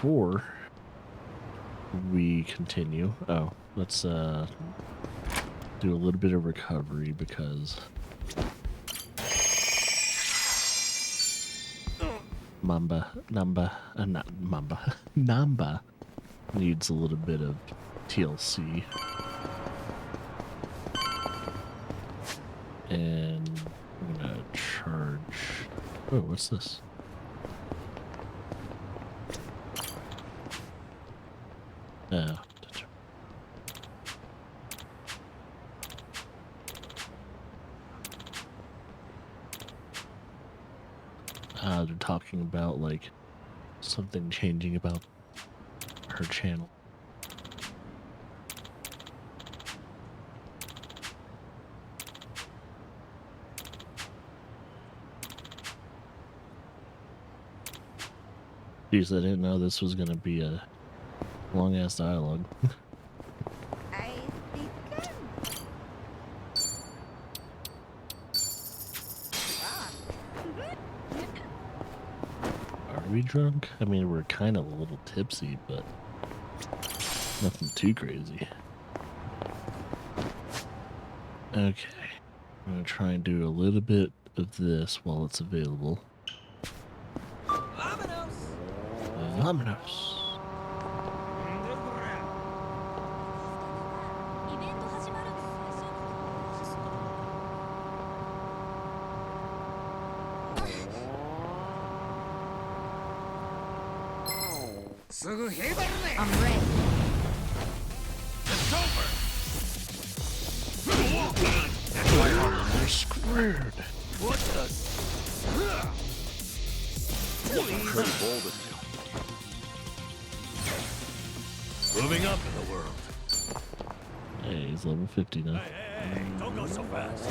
before we continue, let's do a little bit of recovery because Namba needs a little bit of TLC. And I'm gonna charge. Oh, what's this? Oh. They're talking about like something changing about her channel. Jeez, I didn't know this was gonna be a long-ass dialogue. I think Are we drunk? I mean, we're kind of a little tipsy, but nothing too crazy. Okay, I'm gonna try and do a little bit of this while it's available. Vámonos. I'm ready. It's over. We're screwed. What the? Pretty bold of you. Moving up in the world. Hey, he's level 50 now. Hey, don't go so fast.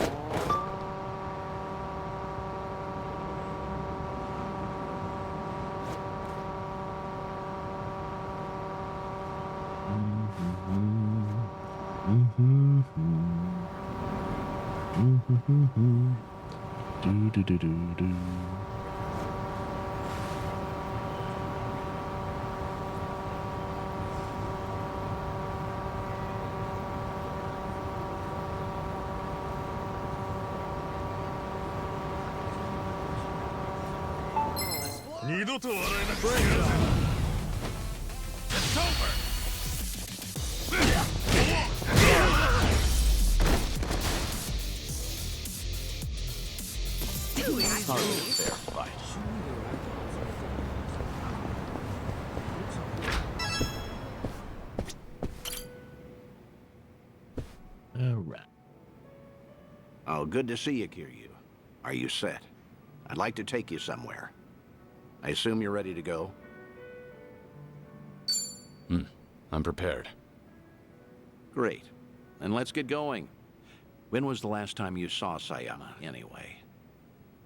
Do do do do do. It's over. Hardly a fair fight. All right. Oh, good to see you, Kiryu. Are you set? I'd like to take you somewhere. I assume you're ready to go? I'm prepared. Great. Then let's get going. When was the last time you saw Sayama, anyway?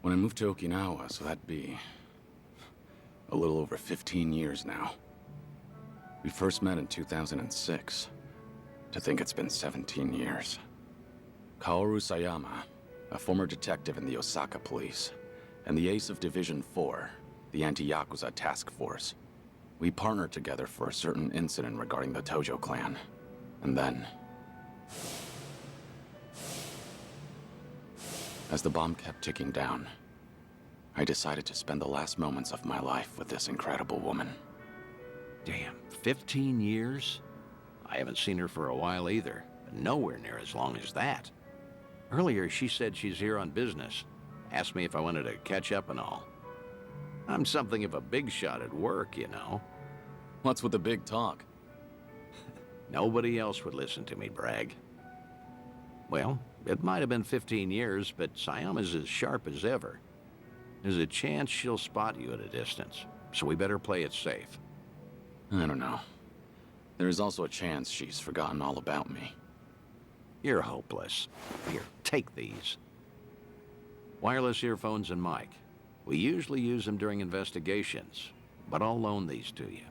When I moved to Okinawa, so that'd be a little over 15 years now. We first met in 2006. To think it's been 17 years. Kaoru Sayama, a former detective in the Osaka police, and the ace of Division 4, the anti-Yakuza task force. We partnered together for a certain incident regarding the Tojo clan. And then, as the bomb kept ticking down, I decided to spend the last moments of my life with this incredible woman. Damn, 15 years? I haven't seen her for a while either, but nowhere near as long as that. Earlier, she said she's here on business. Asked me if I wanted to catch up and all. I'm something of a big shot at work, you know. What's with the big talk? Nobody else would listen to me brag. Well, it might have been 15 years, but Sayama's as sharp as ever. There's a chance she'll spot you at a distance, so we better play it safe. I don't know. There is also a chance she's forgotten all about me. You're hopeless. Here, take these. Wireless earphones and mic. We usually use them during investigations, but I'll loan these to you.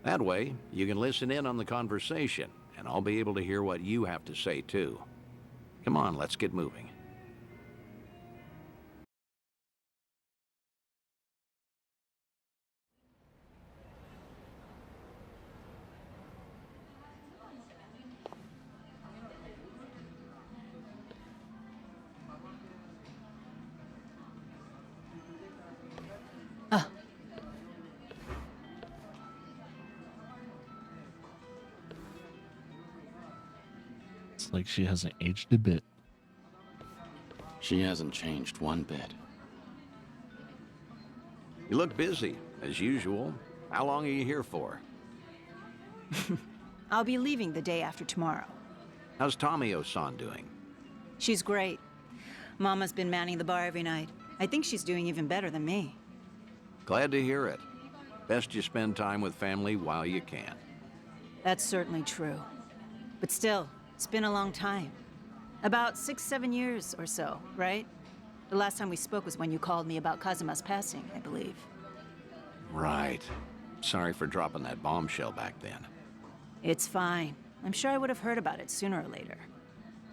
That way, you can listen in on the conversation, and I'll be able to hear what you have to say, too. Come on, let's get moving. Looks like she hasn't aged a bit. She hasn't changed one bit. You look busy, as usual. How long are you here for? I'll be leaving the day after tomorrow. How's Tomio-san doing? She's great. Mama's been manning the bar every night. I think she's doing even better than me. Glad to hear it. Best you spend time with family while you can. That's certainly true. But still, it's been a long time. About 6-7 years or so, right? The last time we spoke was when you called me about Kazuma's passing, I believe. Right. Sorry for dropping that bombshell back then. It's fine. I'm sure I would have heard about it sooner or later.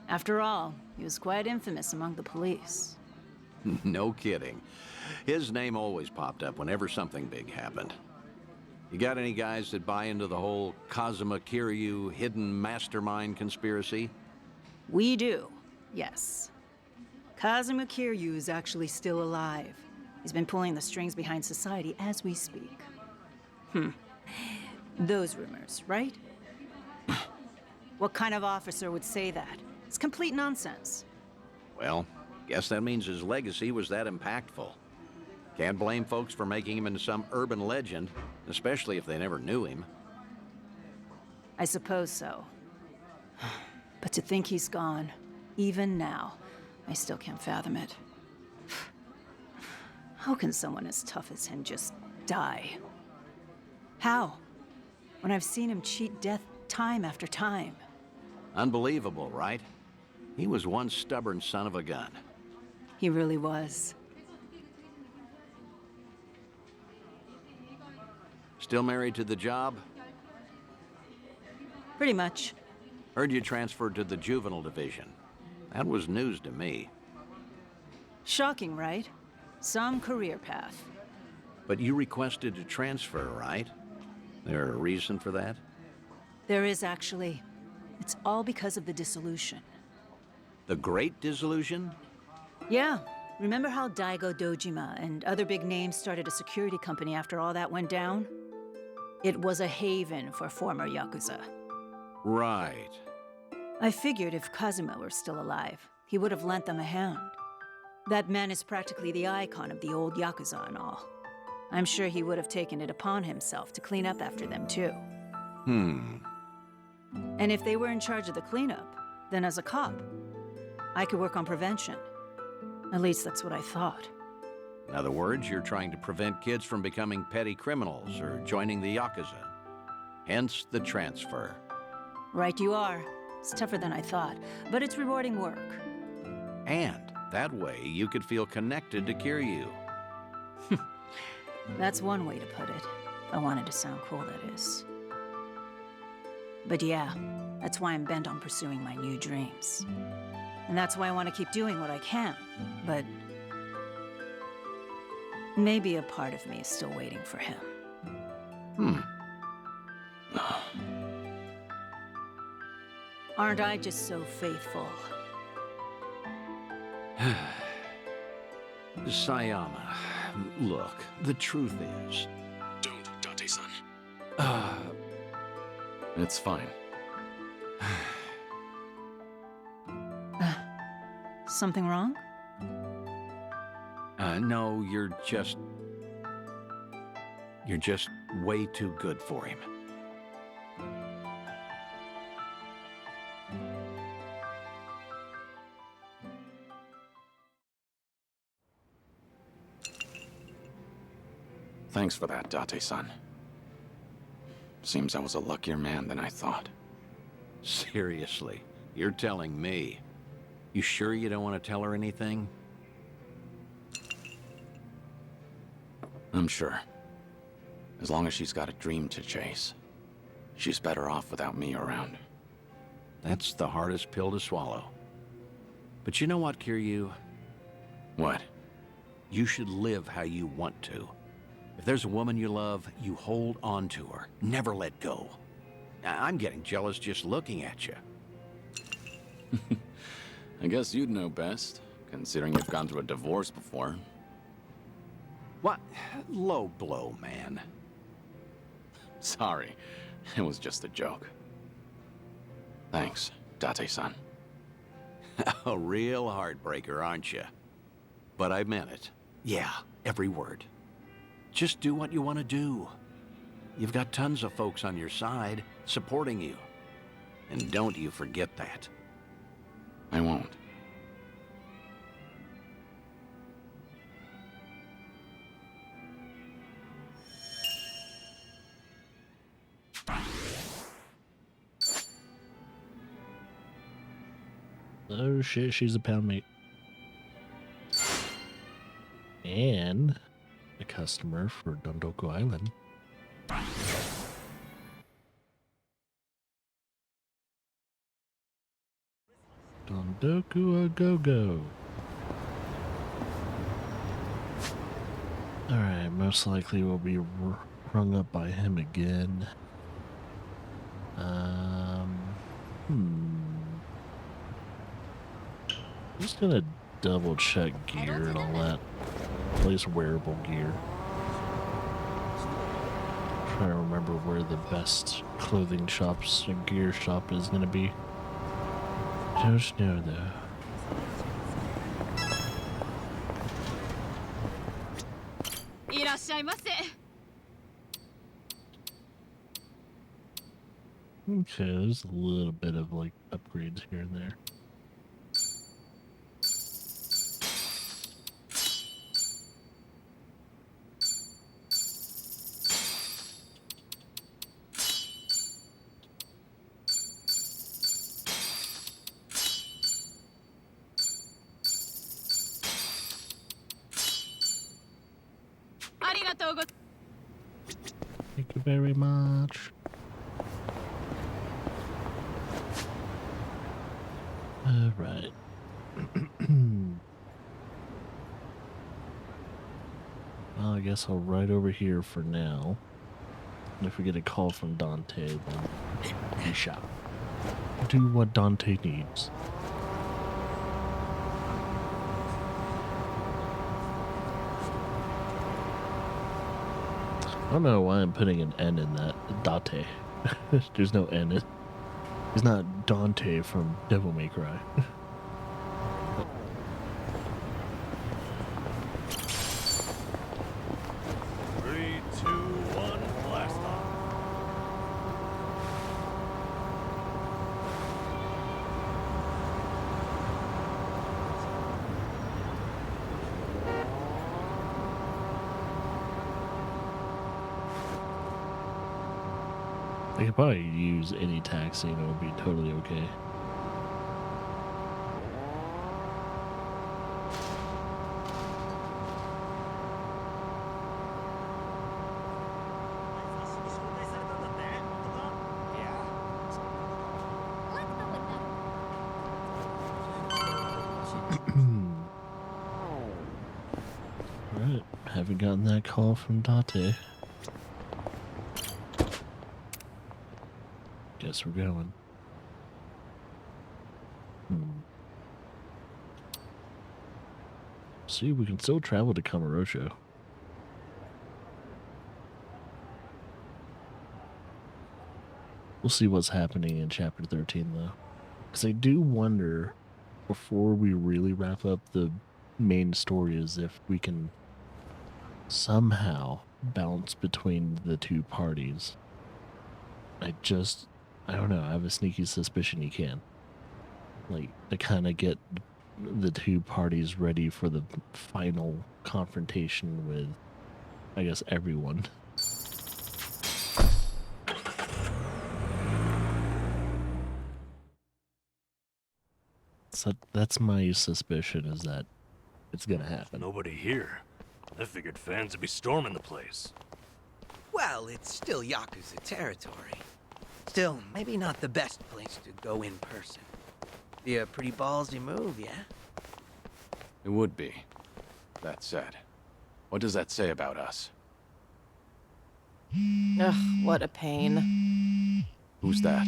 After all, he was quite infamous among the police. No kidding. His name always popped up whenever something big happened. You got any guys that buy into the whole Kazuma Kiryu hidden mastermind conspiracy? We do, yes. Kazuma Kiryu is actually still alive. He's been pulling the strings behind society as we speak. Those rumors, right? What kind of officer would say that? It's complete nonsense. Well, guess that means his legacy was that impactful. Can't blame folks for making him into some urban legend, especially if they never knew him. I suppose so. But to think he's gone, even now, I still can't fathom it. How can someone as tough as him just die? How? When I've seen him cheat death time after time. Unbelievable, right? He was one stubborn son of a gun. He really was. Still married to the job? Pretty much. Heard you transferred to the juvenile division. That was news to me. Shocking, right? Some career path. But you requested to transfer, right? There a reason for that? There is actually. It's all because of the dissolution. The Great Dissolution? Yeah. Remember how Daigo Dojima and other big names started a security company after all that went down? It was a haven for former Yakuza. Right. I figured if Kazuma were still alive, he would have lent them a hand. That man is practically the icon of the old Yakuza and all. I'm sure he would have taken it upon himself to clean up after them too. And if they were in charge of the cleanup, then as a cop, I could work on prevention. At least that's what I thought. In other words, you're trying to prevent kids from becoming petty criminals or joining the Yakuza. Hence the transfer. Right you are. It's tougher than I thought, but it's rewarding work. And that way you could feel connected to Kiryu. That's one way to put it. I wanted to sound cool, that is. But yeah, that's why I'm bent on pursuing my new dreams. And that's why I want to keep doing what I can. But maybe a part of me is still waiting for him. Aren't I just so faithful? Sayama, look, the truth is... Don't, Date-san. It's fine. Something wrong? No, you're just way too good for him. Thanks for that, Date-san. Seems I was a luckier man than I thought. Seriously, you're telling me. You sure you don't want to tell her anything? I'm sure. As long as she's got a dream to chase, she's better off without me around. That's the hardest pill to swallow. But you know what, Kiryu? What? You should live how you want to. If there's a woman you love, you hold on to her. Never let go. I'm getting jealous just looking at you. I guess you'd know best, considering you've gone through a divorce before. What? Low blow, man. Sorry, it was just a joke. Thanks, Date-san. A real heartbreaker, aren't you? But I meant it. Yeah, every word. Just do what you want to do. You've got tons of folks on your side, supporting you. And don't you forget that. I won't. Oh shit, she's a pound mate. And a customer for Dondoku Island. Dondoku a go-go. Alright, most likely we'll be rung up by him again. Just gonna double check gear and all that. At least wearable gear. Trying to remember where the best clothing shops and gear shop is gonna be. Don't know though. Okay, there's a little bit of like upgrades here and there. Thank you very much. Alright. Well, I guess I'll ride over here for now. And if we get a call from Dante, then he shall do what Dante needs. I don't know why I'm putting an N in that. Dante. There's no N. It's not Dante from Devil May Cry. Three, two, one, blast off. I could probably use any taxi and it would be totally okay. Alright, haven't gotten that call from Dante. Guess we're going. See, we can still travel to Kamurocho. We'll see what's happening in Chapter 13, though. Because I do wonder, before we really wrap up the main story, is if we can somehow bounce between the two parties. I don't know, I have a sneaky suspicion you can. Like, to kind of get the two parties ready for the final confrontation with, I guess, everyone. So that's my suspicion, is that it's gonna happen. Nobody here. I figured fans would be storming the place. Well, it's still Yakuza territory. Still, maybe not the best place to go in person. Be a pretty ballsy move, yeah? It would be. That said, what does that say about us? Ugh, what a pain. Who's that?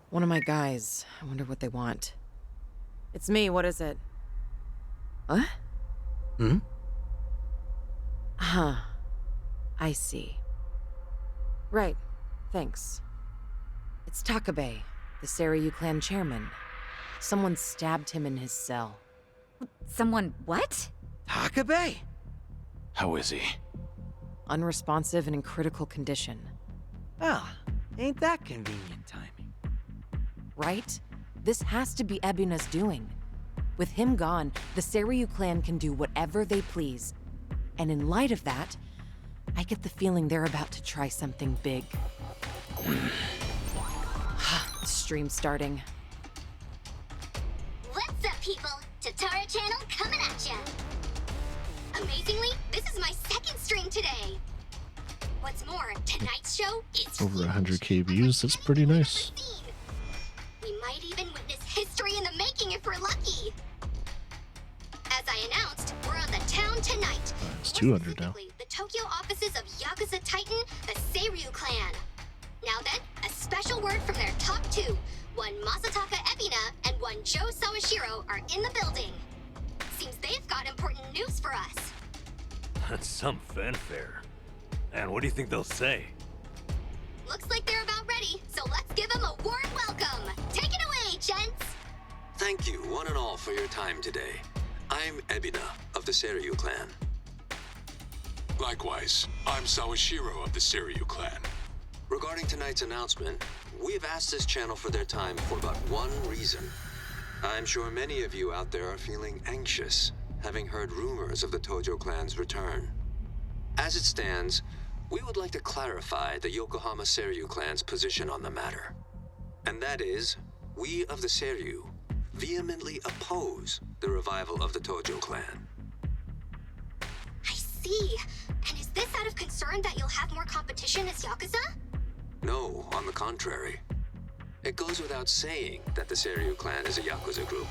One of my guys. I wonder what they want. It's me, what is it? What? Hmm? Huh. I see. Right. Thanks. It's Takabe, the Seiryu clan chairman. Someone stabbed him in his cell. Someone what? Takabe? How is he? Unresponsive and in critical condition. Ah, ain't that convenient timing. Right? This has to be Ebina's doing. With him gone, the Seiryu clan can do whatever they please. And in light of that, I get the feeling they're about to try something big. Stream starting. What's up, people? Tatara Channel coming at ya! Amazingly, this is my second stream today. What's more, tonight's show is Over huge. 100K views, that's pretty nice. We might even witness history in the making if we're lucky. As I announced, we're on the town tonight. It's 200 now. Specifically, the Tokyo offices of Yakuza Titan, the Seiryu clan. Now then, a special word from their top two. One Masataka Ebina and one Joe Sawashiro are in the building. Seems they've got important news for us. That's some fanfare. And what do you think they'll say? Looks like they're about ready, so let's give them a warm welcome. Take it away, gents! Thank you, one and all, for your time today. I'm Ebina of the Seiryu clan. Likewise, I'm Sawashiro of the Seiryu clan. Regarding tonight's announcement, we have asked this channel for their time for but one reason. I'm sure many of you out there are feeling anxious, having heard rumors of the Tojo clan's return. As it stands, we would like to clarify the Yokohama Seiryu clan's position on the matter. And that is, we of the Seiryu vehemently oppose the revival of the Tojo clan. I see. And is this out of concern that you'll have more competition as Yakuza? No, on the contrary. It goes without saying that the Seiryu clan is a Yakuza group.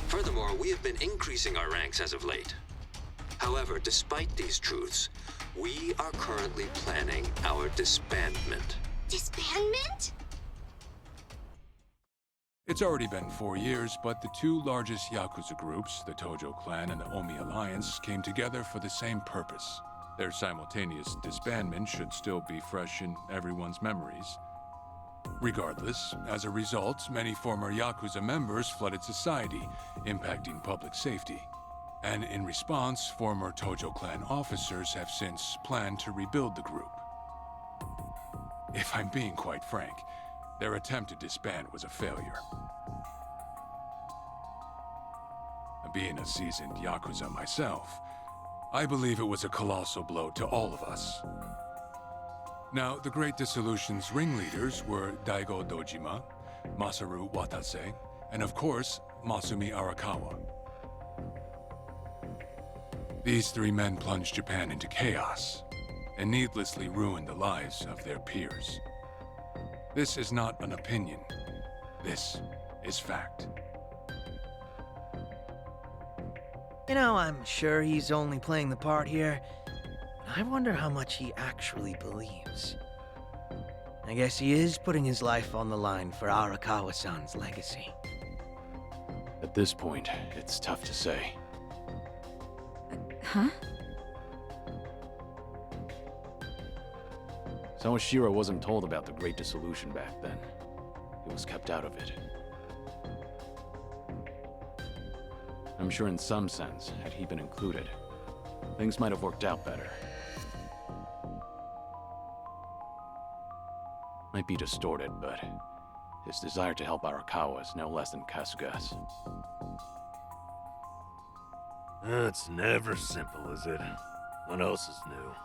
Furthermore, we have been increasing our ranks as of late. However, despite these truths, we are currently planning our disbandment. Disbandment? It's already been 4 years, but the two largest Yakuza groups, the Tojo clan and the Omi Alliance, came together for the same purpose. Their simultaneous disbandment should still be fresh in everyone's memories. Regardless, as a result, many former Yakuza members flooded society, impacting public safety. And in response, former Tojo clan officers have since planned to rebuild the group. If I'm being quite frank, their attempt to disband was a failure. Being a seasoned Yakuza myself, I believe it was a colossal blow to all of us. Now, the Great Dissolution's ringleaders were Daigo Dojima, Masaru Watase, and of course, Masumi Arakawa. These three men plunged Japan into chaos and needlessly ruined the lives of their peers. This is not an opinion. This is fact. You know, I'm sure he's only playing the part here. I wonder how much he actually believes. I guess he is putting his life on the line for Arakawa-san's legacy. At this point, it's tough to say. Huh? Sawashiro wasn't told about the Great Dissolution back then. He was kept out of it. I'm sure in some sense, had he been included, things might have worked out better. Might be distorted, but his desire to help Arakawa is no less than Kasuga's. It's never simple, is it? What else is new?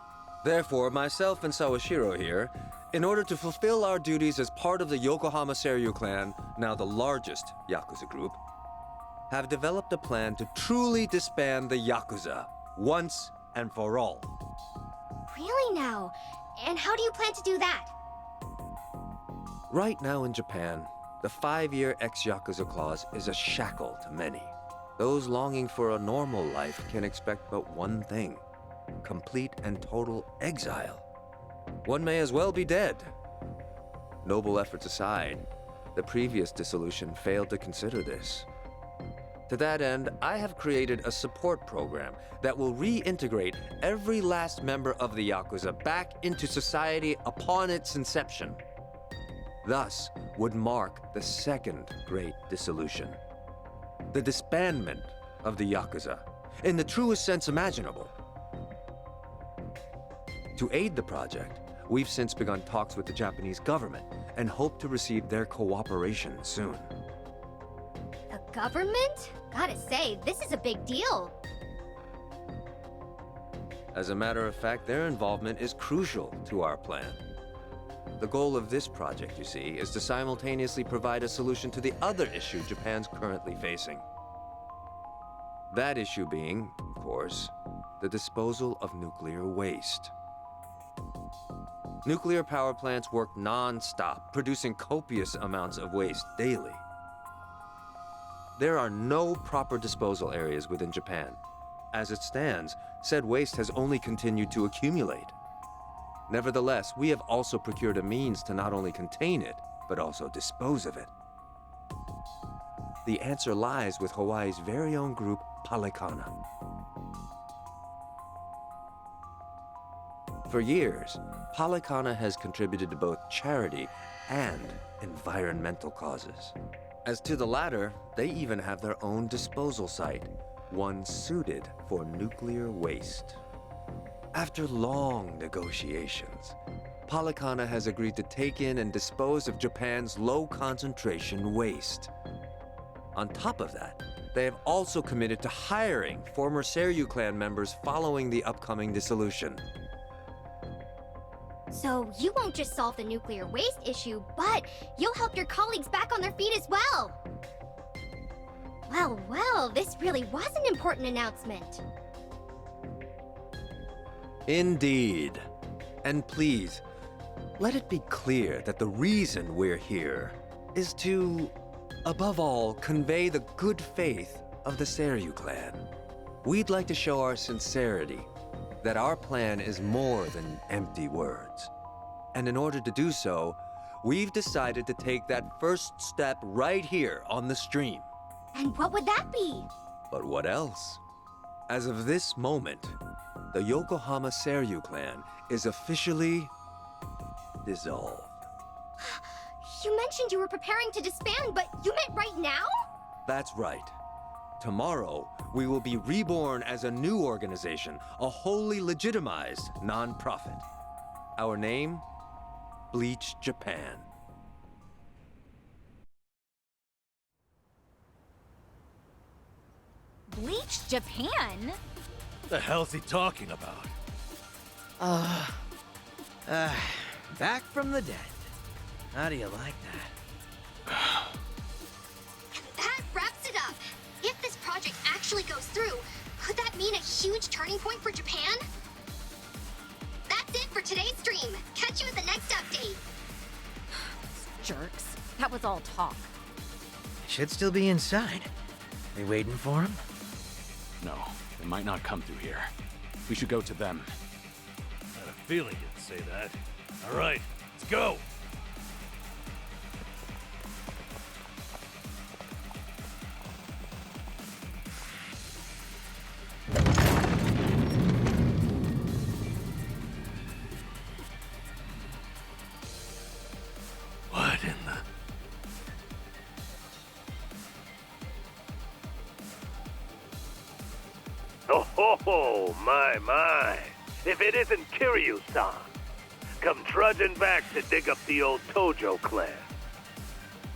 Therefore, myself and Sawashiro here, in order to fulfill our duties as part of the Yokohama Seiryu clan, now the largest Yakuza group, have developed a plan to truly disband the Yakuza, once and for all. Really now? And how do you plan to do that? Right now in Japan, the 5-year ex-Yakuza clause is a shackle to many. Those longing for a normal life can expect but one thing: complete and total exile. One may as well be dead. Noble efforts aside, the previous dissolution failed to consider this. To that end, I have created a support program that will reintegrate every last member of the Yakuza back into society upon its inception. Thus would mark the second great dissolution. the disbandment of the Yakuza, in the truest sense imaginable. To aid the project, we've since begun talks with the Japanese government and hope to receive their cooperation soon. The government? Gotta say, this is a big deal. As a matter of fact, their involvement is crucial to our plan. The goal of this project, you see, is to simultaneously provide a solution to the other issue Japan's currently facing. That issue being, of course, the disposal of nuclear waste. Nuclear power plants work non-stop, producing copious amounts of waste daily. There are no proper disposal areas within Japan. As it stands, said waste has only continued to accumulate. Nevertheless, we have also procured a means to not only contain it, but also dispose of it. The answer lies with Hawaii's very own group, Palekana. For years, Palekana has contributed to both charity and environmental causes. As to the latter, they even have their own disposal site, one suited for nuclear waste. After long negotiations, Palekana has agreed to take in and dispose of Japan's low-concentration waste. On top of that, they have also committed to hiring former Seiryu clan members following the upcoming dissolution. So you won't just solve the nuclear waste issue, but you'll help your colleagues back on their feet as well. Well, this really was an important announcement. Indeed. And please, let it be clear that the reason we're here is to, above all, convey the good faith of the Seiryu clan. We'd like to show our sincerity, that our plan is more than empty words. And in order to do so, we've decided to take that first step right here on the stream. And what would that be? But what else? As of this moment, the Yokohama Seiryu clan is officially dissolved. You mentioned you were preparing to disband, but you meant right now? That's right. Tomorrow, we will be reborn as a new organization, a wholly legitimized non-profit. Our name? Bleach Japan. Bleach Japan? The hell's he talking about? Back from the dead. How do you like that? That wraps it up. If this project actually goes through, could that mean a huge turning point for Japan? That's it for today's stream. Catch you at the next update. Jerks. That was all talk. Should still be inside. They waiting for him? No, they might not come through here. We should go to them. I had a feeling you'd say that. All right, let's go. What in the... Oh, my. If it isn't Kiryu-san, come trudging back to dig up the old Tojo clan.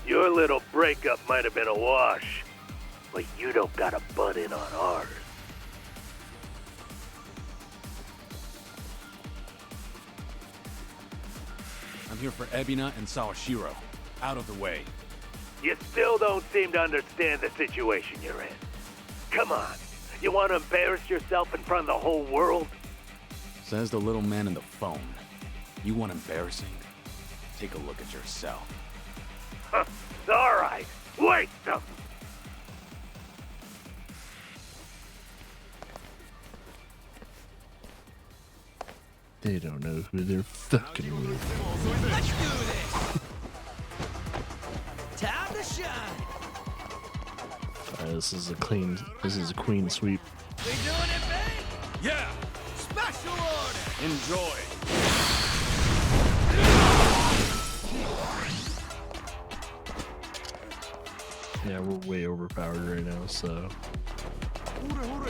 Your little breakup might have been a wash, but you don't gotta butt in on ours. I'm here for Ebina and Sawashiro. Out of the way. You still don't seem to understand the situation you're in. Come on, you want to embarrass yourself in front of the whole world? Says the little man in the phone. You want embarrassing? Take a look at yourself. Huh, all right, wait some. They don't know who they're fucking with. Let's do this! Time to shine! This is a clean sweep. We doing it big? Yeah! Special order! Enjoy! Yeah, we're way overpowered right now, so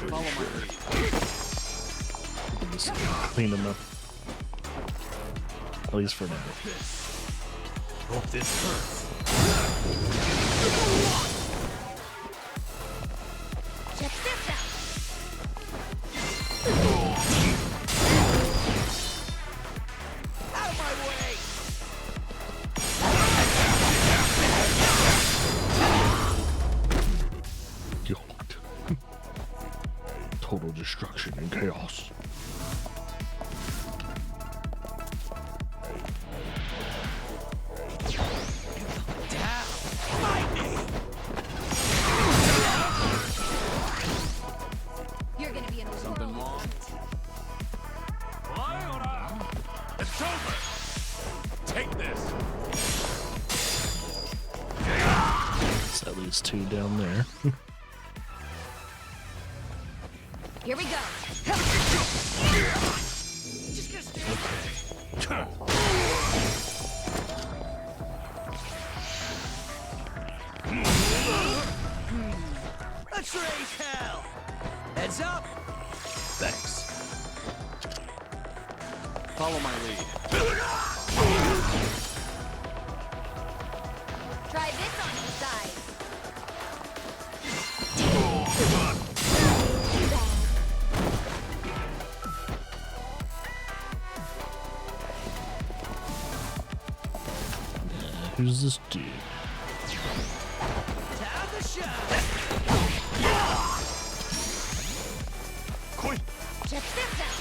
Follow my lead. we can just clean them up. At least for now. Hope this hurts. Check this out. Out of my way! Yoked. Total destruction and chaos. You're gonna be in a Something world wrong? It's over! Take this! So at least 2 down there. Here we go. Let's raise hell! Heads up! Thanks. Follow my lead. Try this on the side. Too bad. Who's this dude? Time to shine! Check this out.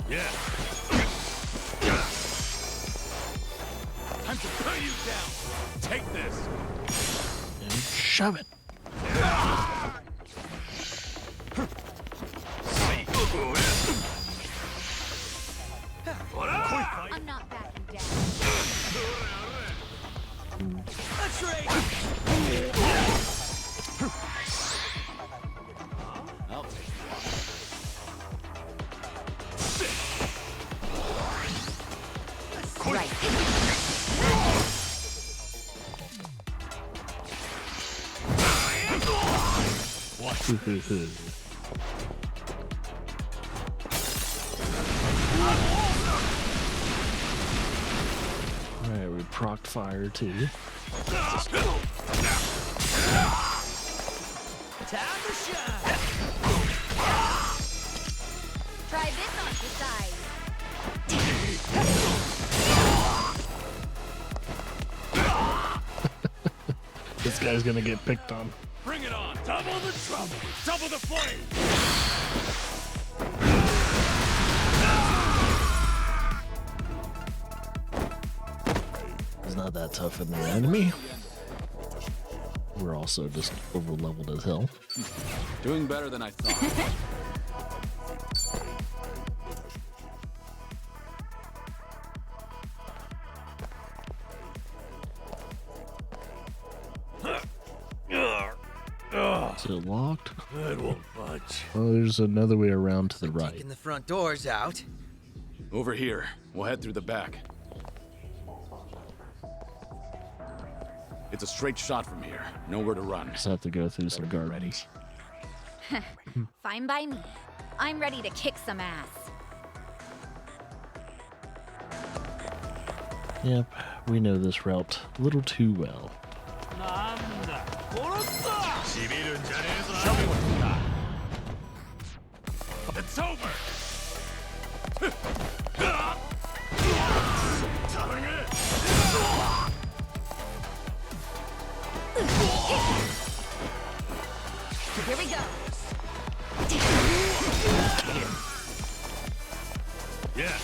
Yeah. Time to put you down! Take this! And shove it. I'm not backing down. Let's raise! I'll take it. Right. Alright, we procced fire too. Time to shine! Try this on the side. This guy's gonna get picked on. Bring it on! Double the trouble! Double the flame! He's not that tough in the enemy. We're also just over leveled as hell. Doing better than I thought. Is it locked? It won't budge. Oh, there's another way around to the right. Taking the front doors out. Over here. We'll head through the back. It's a straight shot from here. Nowhere to run. Just have to go through some Better be ready. gardens. Fine by me. I'm ready to kick some ass. Yep, we know this route a little too well. Show me what you got. It's over! Telling it! Here we go. Yeah.